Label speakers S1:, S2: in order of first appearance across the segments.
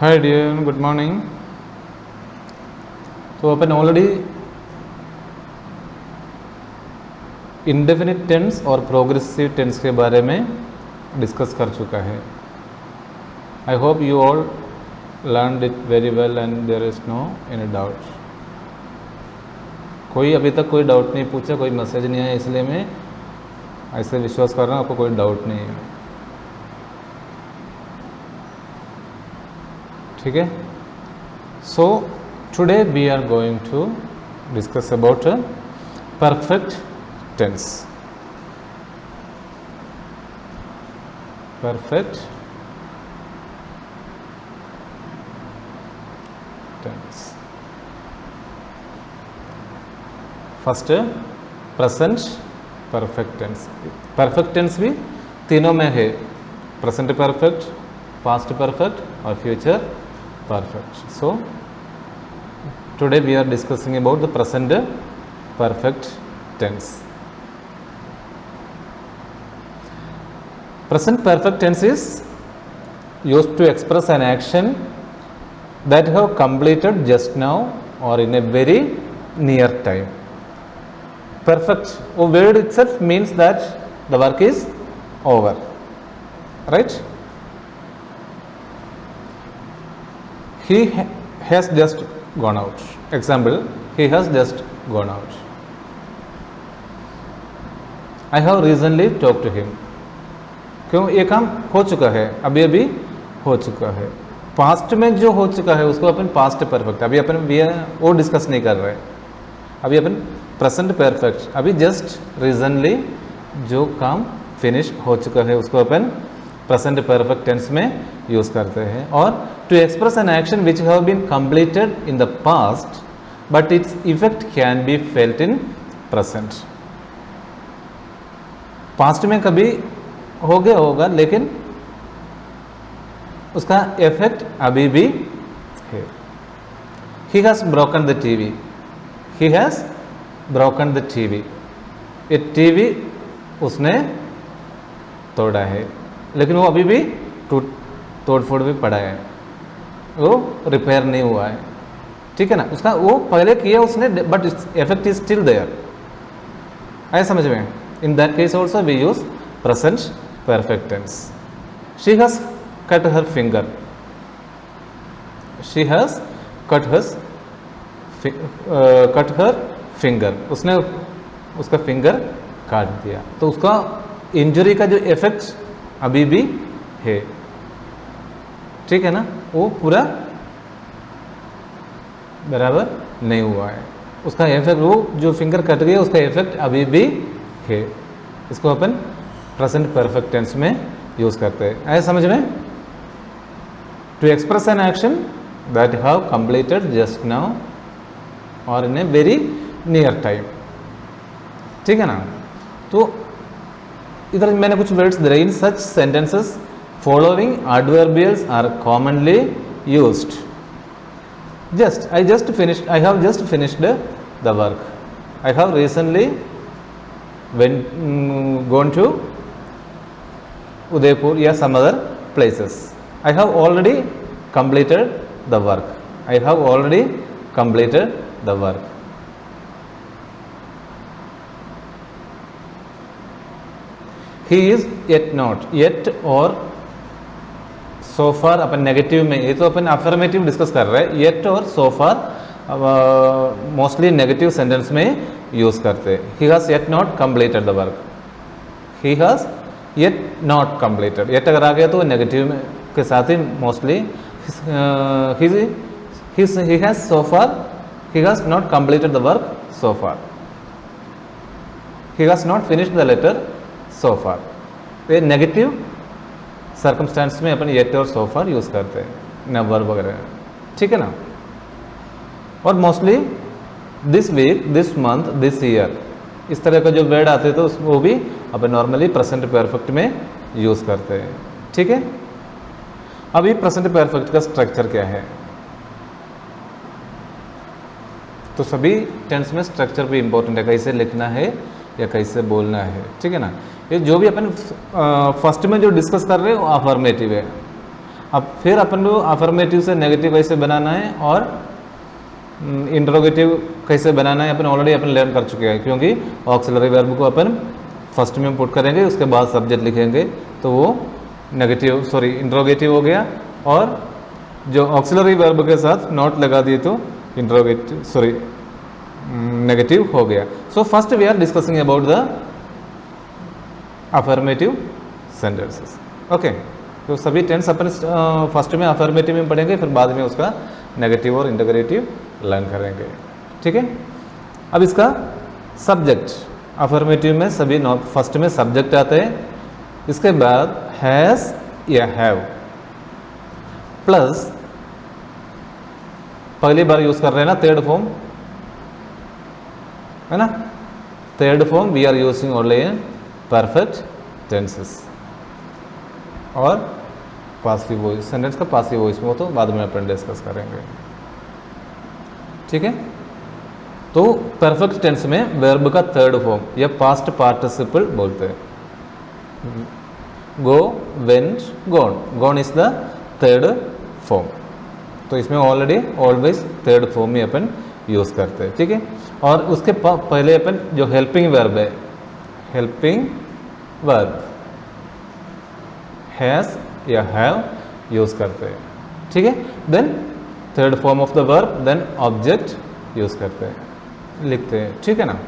S1: Hi dear, good morning. तो अपन already indefinite tense और प्रोग्रेसिव टेंस के बारे में डिस्कस कर चुका है। I hope you all learned it very well and there is no any doubt. कोई अभी तक कोई डाउट नहीं पूछा, कोई मैसेज नहीं आया, इसलिए मैं ऐसे विश्वास कर रहा हूँ आपको कोई डाउट नहीं है। ठीक है। So today we are going to discuss about perfect tense. Perfect tense. First present perfect tense. Perfect tense भी तीनों में है, प्रेजेंट परफेक्ट, पास्ट परफेक्ट और future perfect. So today we are discussing about the present perfect tense. Present perfect tense is used to express an action that have completed just now or in a very near time. Perfect word itself means that the work is over, right? He has just gone out. Example, he has just gone out. I have recently talked to him. क्यों? ये काम हो चुका है, अभी अभी हो चुका है। पास्ट में जो हो चुका है उसको अपन पास्ट परफेक्ट, अभी अपन वो डिस्कस नहीं कर रहे, अभी अपन प्रेजेंट परफेक्ट, अभी जस्ट रिसेंटली जो काम फिनिश हो चुका है उसको अपन प्रेजेंट परफेक्ट टेंस में यूज करते हैं। और to express an action which have been completed in the past but its effect can be felt in present. Past में कभी हो गया होगा लेकिन उसका इफेक्ट अभी भी है। He has broken the TV. He has broken the TV. ये टीवी उसने तोड़ा है लेकिन वो अभी भी तोड़ फोड़ भी पड़ा है, वो रिपेयर नहीं हुआ है। ठीक है ना, उसका वो पहले किया उसने but effect is still there. आया समझ में? In that case also we use present perfect tense. She has cut her finger. She has cut her finger. उसने उसका फिंगर काट दिया, तो उसका इंजरी का जो इफेक्ट अभी भी है। ठीक है ना, वो पूरा बराबर नहीं हुआ है, उसका इफेक्ट, वो जो फिंगर कट गया उसका इफेक्ट अभी भी है। इसको अपन प्रेजेंट परफेक्ट टेंस में यूज करते हैं। आया समझ में? To express an action that have completed just now और in a very near time. ठीक है ना, तो इधर मैंने कुछ वर्ड्स दे रहे। In such sentences following adverbials are commonly used. I have just finished the work. I have recently gone to Udaipur या some other places. I have already completed the work. I have already completed the work. He is yet not. Yet और so far अपन negative में, ये तो अपन affirmative discuss कर रहे हैं। Yet और so far mostly negative sentence में use करते हैं। He has yet not completed the work. He has yet not completed. Yet अगर आ गया तो नेगेटिव में के साथ ही mostly he has so far, he has not completed the work so far. He has not finished the letter so far. ये negative circumstance में अपन येट और so far यूज करते हैं, नेवर वगैरह। ठीक है ना, और mostly this week, this month, this year, इस तरह का जो वर्ड आते हैं तो वो भी अपन नॉर्मली प्रेजेंट परफेक्ट में यूज करते हैं। ठीक है, अभी प्रेजेंट परफेक्ट का स्ट्रक्चर क्या है? तो सभी टेंस में स्ट्रक्चर भी इंपॉर्टेंट है, कैसे लिखना है या कैसे बोलना है। ठीक है ना, ये जो भी अपन फर्स्ट में जो डिस्कस कर रहे हैं वो अफर्मेटिव है। अब फिर अपन को अफर्मेटिव से नेगेटिव कैसे बनाना है और इंट्रोगेटिव कैसे बनाना है अपन ऑलरेडी अपन लर्न कर चुके हैं, क्योंकि ऑक्सिलरी वर्ब को अपन फर्स्ट में पुट करेंगे, उसके बाद सब्जेक्ट लिखेंगे, तो वो नेगेटिव सॉरी इंट्रोगेटिव हो गया, और जो ऑक्सिलरी वर्ब के साथ नॉट लगा दिए तो इंट्रोगेटिव सॉरी नेगेटिव हो गया. So first we are discussing about the affirmative sentences. Okay, तो सभी टेंस अपन फर्स्ट में अफर्मेटिव में पढ़ेंगे, फिर बाद में उसका नेगेटिव और इंटीग्रेटिव लर्न करेंगे. ठीक है. अब इसका सब्जेक्ट अफर्मेटिव में सभी फर्स्ट में सब्जेक्ट आते हैं, इसके बाद हैज़ या हैव प्लस पहली बार यूज कर रहे हैं ना थर्ड फॉर्म, है ना. Third form we are using only in perfect tenses और पासिव वॉइस सेंटेंस का पासिव वॉइस में हो तो बाद में अपन डिस्कस करेंगे. ठीक है. तो परफेक्ट टेंस में वर्ब का थर्ड फॉर्म या पास्ट पार्टिसिपल बोलते हैं. Go, went, gone. Gone is the third form, तो इसमें ऑलरेडी ऑलवेज थर्ड फॉर्म ही अपन यूज करते हैं. ठीक है. और उसके पहले अपन जो हेल्पिंग वर्ब है, हेल्पिंग वर्ब हैज या हैव यूज करते हैं. ठीक है. Then third form of the verb, then object use करते हैं, लिखते हैं. ठीक है ना.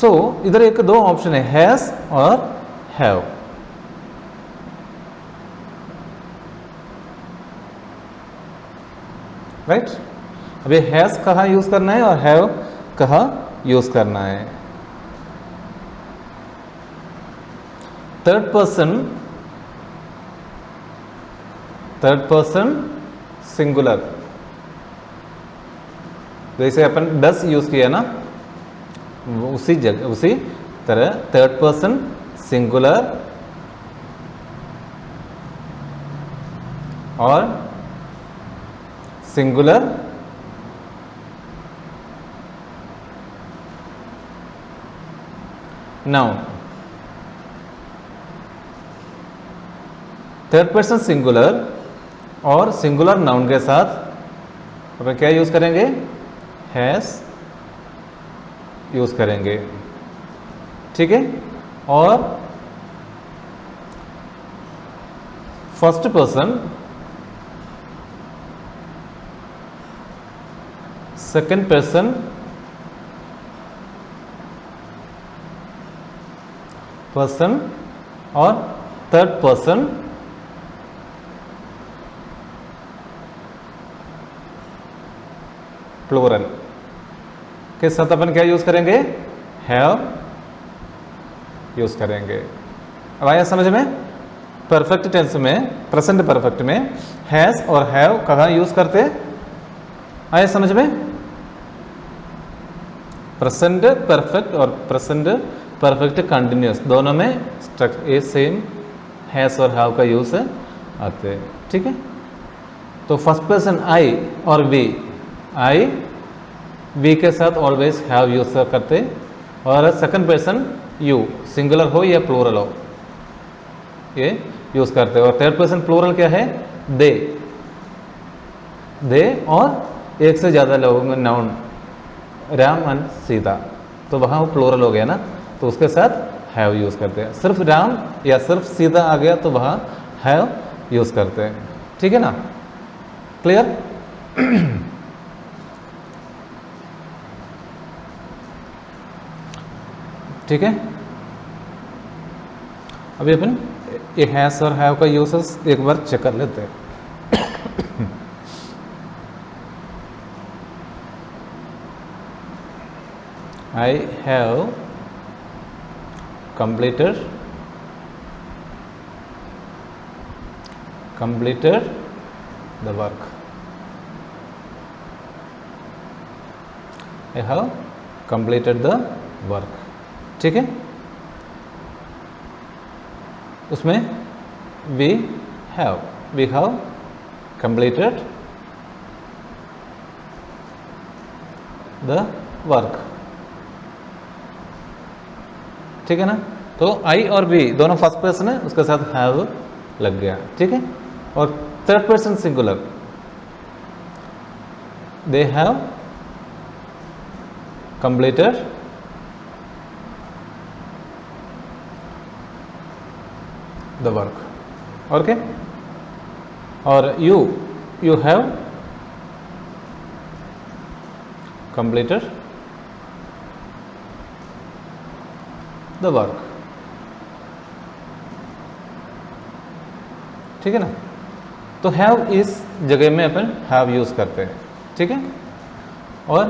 S1: सो इधर एक दो ऑप्शन है, हैज और हैव. राइट. अब ये हैज कहाँ यूज करना है और हैव कहाँ यूज करना है. थर्ड पर्सन सिंगुलर, जैसे अपन डस यूज किया ना, उसी जगह उसी तरह थर्ड पर्सन सिंगुलर और singular noun. Third person singular और सिंगुलर नाउन के साथ अपन क्या यूज करेंगे, हैज यूज करेंगे. ठीक है. और फर्स्ट पर्सन सेकंड पर्सन और थर्ड पर्सन प्लूरल के साथ अपन क्या यूज करेंगे, हैव यूज करेंगे. अब आया समझ में. परफेक्ट टेंस में, प्रेजेंट परफेक्ट में हैज और हैव कहाँ यूज करते, आया समझ में. प्रेजेंट परफेक्ट और प्रेजेंट परफेक्ट कंटिन्यूअस दोनों में ए सेम हैज और हैव का यूज आते हैं. ठीक है. तो फर्स्ट पर्सन आई और वी, आई वी के साथ ऑलवेज हैव यूज करते, और सेकंड पर्सन यू सिंगुलर हो या प्लूरल हो ये यूज करते. और थर्ड पर्सन प्लूरल क्या है, दे और एक से ज़्यादा लोगों में नाउन, राम एंड सीता, तो वहाँ वो प्लूरल हो गया ना, तो उसके साथ हैव यूज करते हैं. सिर्फ राम या सिर्फ सीता आ गया तो वहाँ हैव यूज करते हैं. ठीक है ना. क्लियर. ठीक है. अभी अपन ये हैज और हैव का यूसेस एक बार चेक कर लेते हैं. I have completed the work. I have completed the work. ठीक है. उसमें we have completed the work. ठीक है ना. तो आई और बी दोनों फर्स्ट पर्सन है, उसके साथ हैव लग गया. ठीक है. और third person singular, they have completed the work. Okay. और you have completed the work. ठीक है ना. तो हैव इस जगह में अपन हैव यूज करते हैं. ठीक है. और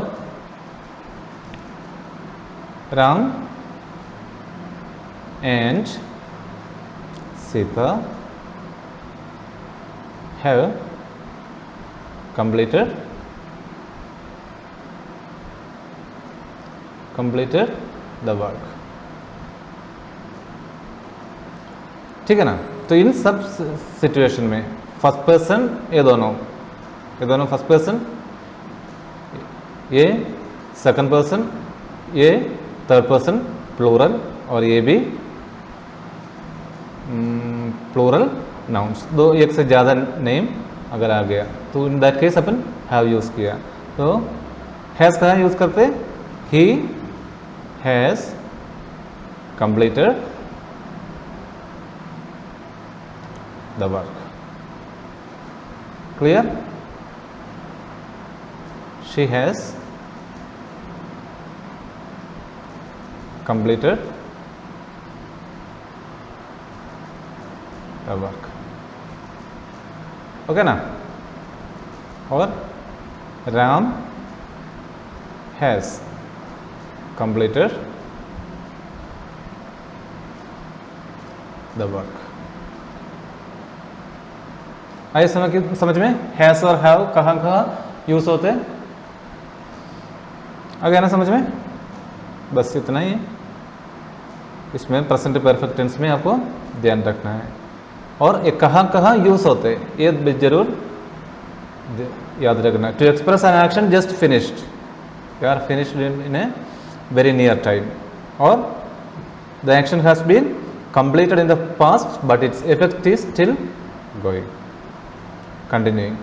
S1: Ram and Sita have completed the work. ठीक है ना. तो इन सब सिचुएशन में फर्स्ट पर्सन ये दोनों फर्स्ट पर्सन, ये सेकंड पर्सन, ये थर्ड पर्सन प्लूरल, और ये भी प्लूरल नाउन्स. दो एक से ज़्यादा नेम अगर आ गया तो इन that case upon have use किया. तो हैज़ कहाँ यूज़ करते? He has completed the work. Clear? She has completed the work. Okay ना. और Ram has completed the work. आइए समझ में. हैज और हैव कहाँ यूज होते हैं? आ गया ना समझ में? बस इतना ही है. इसमें प्रेजेंट परफेक्ट टेंस में आपको ध्यान रखना है. और ये कहाँ यूज होते हैं ये जरूर याद रखना. To express an action just finished, you are finished in a very near time, और the action has been completed in the past but its effect is still going, continuing.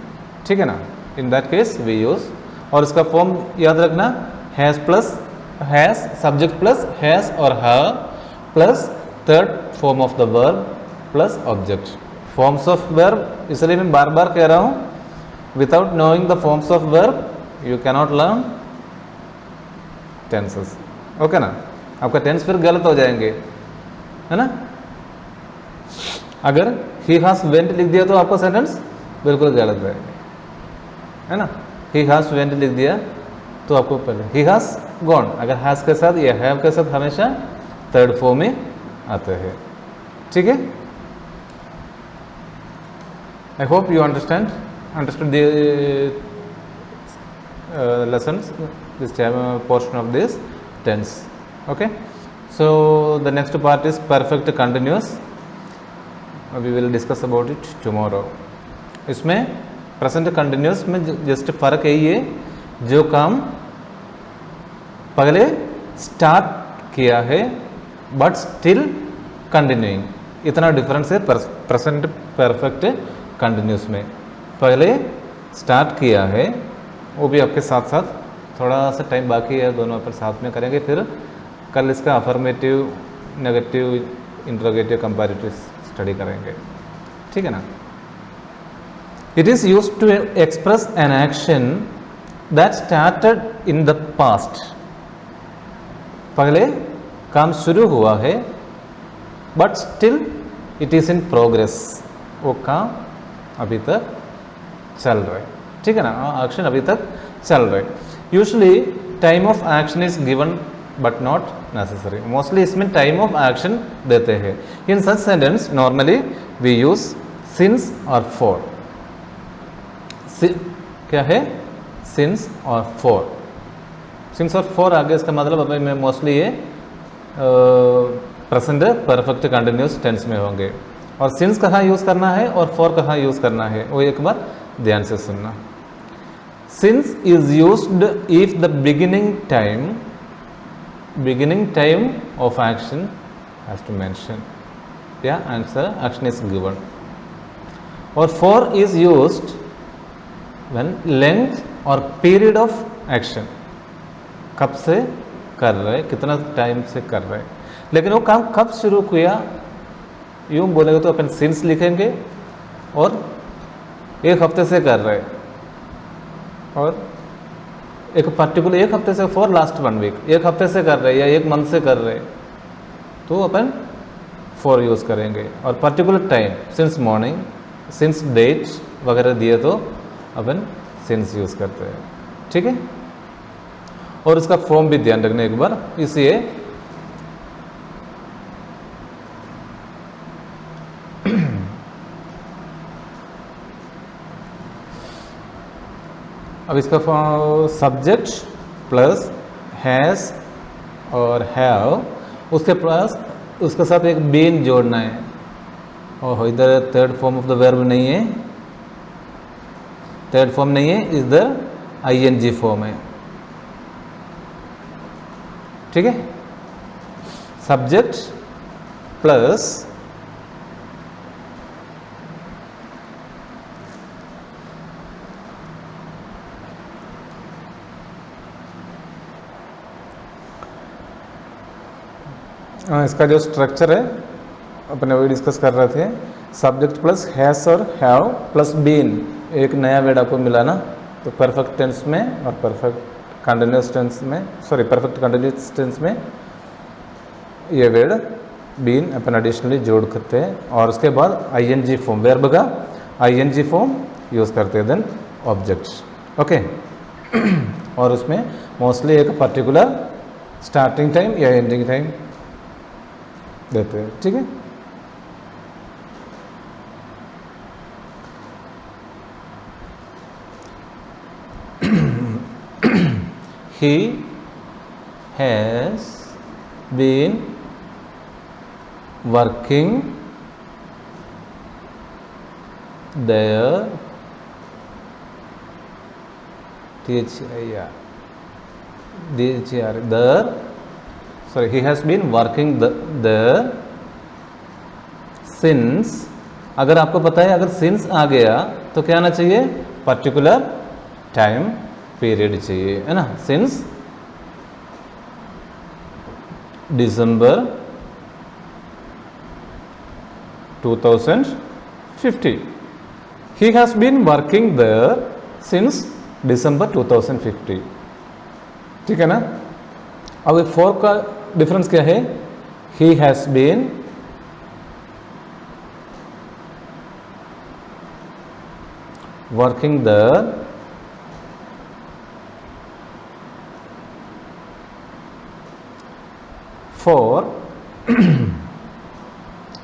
S1: ठीक है ना. In that case we use. और इसका form याद रखना, has plus has, subject plus has और have plus third form of the verb plus object. Forms of verb इसलिए मैं बार बार कह रहा हूं, without knowing the forms of verb you cannot learn tenses. Okay ना. आपका टेंस फिर गलत हो जाएंगे, है ना. अगर ही हैज वेंट लिख दिया तो आपका सेंटेंस बिल्कुल गलत है ना. ही हैज वेंट लिख दिया तो आपको पहले ही हैज गॉन, अगर हैज के साथ या हैव के साथ हमेशा थर्ड फॉर्म में आते हैं. ठीक है. I hope you understood the lessons, this portion of this tense. Okay. So the next part is perfect continuous. We will discuss about it tomorrow. इसमें प्रेजेंट कंटिन्यूस में जस्ट फर्क यही है, जो काम पहले स्टार्ट किया है बट स्टिल कंटिन्यूइंग, इतना डिफरेंस है प्रेजेंट परफेक्ट कंटिन्यूस में. पहले स्टार्ट किया है, वो भी आपके साथ साथ थोड़ा सा टाइम बाकी है, दोनों अपन साथ में करेंगे. फिर कल इसका affirmative, negative, interrogative, comparative study करेंगे. ठीक है ना. It is used to express an action that started in the past. पहले काम शुरू हुआ है but still it is in progress, वो काम अभी तक चल रहा है. ठीक है ना. एक्शन अभी तक चल रहा है. Usually time of action is given but not necessary. Mostly इसमें टाइम ऑफ एक्शन देते हैं. In such sentence normally we use since और फॉर. क्या है? सिंस और फॉर. सिंस और फॉर आगे इसका मतलब अभी मैं मोस्टली ये प्रेजेंट परफेक्ट कंटिन्यूस टेंस में होंगे. और सिंस कहाँ यूज करना है और फॉर कहाँ यूज करना है वो एक बार ध्यान से सुनना. Since is used if the beginning time of action has to mention या आंसर एक्शन इज गिवन. और for is used when length और पीरियड ऑफ एक्शन, कब से कर रहे, कितना टाइम से कर रहे, लेकिन वो काम कब शुरू किया, यूँ बोलेंगे तो अपन सिंस लिखेंगे, और एक हफ्ते से कर रहे, और एक पर्टिकुलर एक हफ्ते से फॉर लास्ट 1 वीक, एक हफ्ते से कर रहे या एक मंथ से कर रहे, तो अपन फॉर यूज़ करेंगे। और particular time since morning, since date वगैरह दिए तो अपन सिंस यूज़ करते हैं, ठीक है। और इसका फॉर्म भी ध्यान रखना एक बार, इसलिए अब इसका सब्जेक्ट प्लस हैज और हैव, उसके प्लस उसके साथ एक बीन जोड़ना है, और इधर third form of the verb नहीं है, थर्ड फॉर्म नहीं है, इधर आईएनजी फॉर्म है, ठीक है। सब्जेक्ट प्लस इसका जो स्ट्रक्चर है अपने वही डिस्कस कर रहे थे, सब्जेक्ट प्लस हैज और हैव प्लस बीन, एक नया वर्ड आपको मिला ना, तो परफेक्ट टेंस में और परफेक्ट कंटिन्यूअस टेंस में, सॉरी परफेक्ट कंटिन्यूअस टेंस में ये वर्ड बीन अपन एडिशनली जोड़ करते हैं, और उसके बाद आईएनजी फॉर्म, वर्ब का आईएनजी फॉर्म यूज़ करते हैं, देन ऑब्जेक्ट्स, ओके। और उसमें मोस्टली एक पर्टिकुलर स्टार्टिंग टाइम या एंडिंग टाइम देते हैं, ठीक है। He has been working there, sorry, he has been working there since, अगर आपको पता है अगर since आ गया तो क्या आना चाहिए, पर्टिकुलर टाइम पीरियड चाहिए, है ना। Since December 2050, he has been working there since December 2050, ठीक है ना। अब ये फॉर का डिफरेंस क्या है, he has been working there for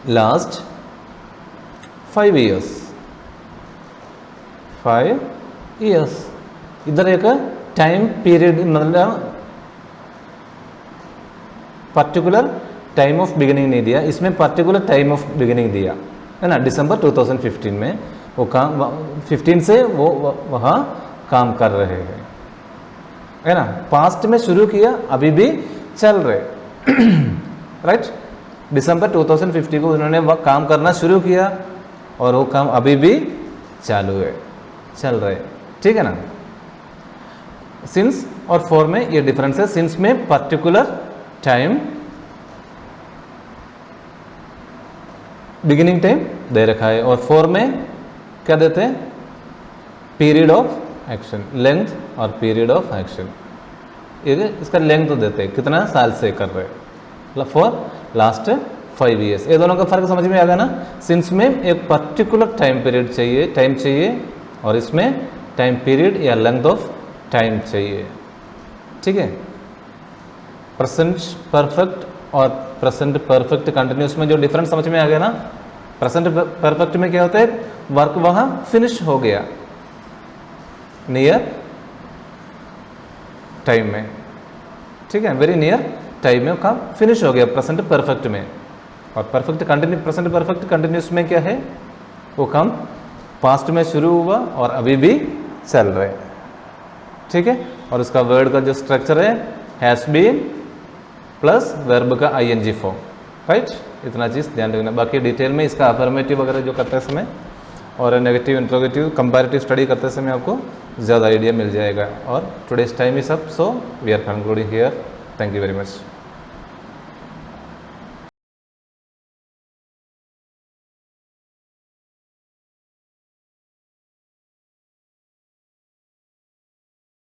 S1: last 5 years, 5 years, इधर एक टाइम पीरियड मतलब पर्टिकुलर टाइम ऑफ बिगिनिंग नहीं दिया, इसमें पर्टिकुलर टाइम ऑफ बिगिनिंग दिया है ना, दिसंबर 2015 में वो काम 15 से वो वहाँ काम कर रहे हैं, है ना। पास्ट में शुरू किया, अभी भी चल रहे, राइट। दिसंबर 2050 को उन्होंने वह काम करना शुरू किया और वो काम अभी भी चालू है, चल रहे, ठीक है ना। सिंस और फॉर में ये डिफरेंस है, सिंस में पर्टिकुलर टाइम बिगिनिंग टाइम दे रखा है, और फॉर में क्या देते हैं, पीरियड ऑफ एक्शन, लेंथ और पीरियड ऑफ एक्शन, इसका लेंथ तो देते हैं कितना साल से कर रहे हैं, फॉर लास्ट 5 years। ये दोनों का फर्क समझ में आ गया ना। सिंस में एक पर्टिकुलर टाइम पीरियड चाहिए, टाइम चाहिए, और इसमें टाइम पीरियड या लेंथ ऑफ टाइम चाहिए, ठीक है। प्रेजेंट परफेक्ट और प्रेजेंट परफेक्ट कंटिन्यूस में जो डिफरेंस समझ में आ गया ना। प्रेजेंट परफेक्ट में क्या होता है, वर्क वहां फिनिश हो गया नियर टाइम में, ठीक है, वेरी नियर टाइम में काम फिनिश हो गया प्रेजेंट परफेक्ट में। और perfect continue, present perfect continuous में क्या है, वो काम पास्ट में शुरू हुआ और अभी भी चल रहे हैं, ठीक है। और उसका वर्ड का जो स्ट्रक्चर है, हैज बीन प्लस वर्ब का आईएनजी फॉर्म, राइट। इतना चीज़ ध्यान रखना, बाकी डिटेल में इसका अफर्मेटिव वगैरह जो करते हैं समय और नेगेटिव इंट्रोगेटिव कंपैरेटिव स्टडी करते समय आपको ज़्यादा आइडिया मिल जाएगा। और today's time is up, so we are concluding here. Thank you very much.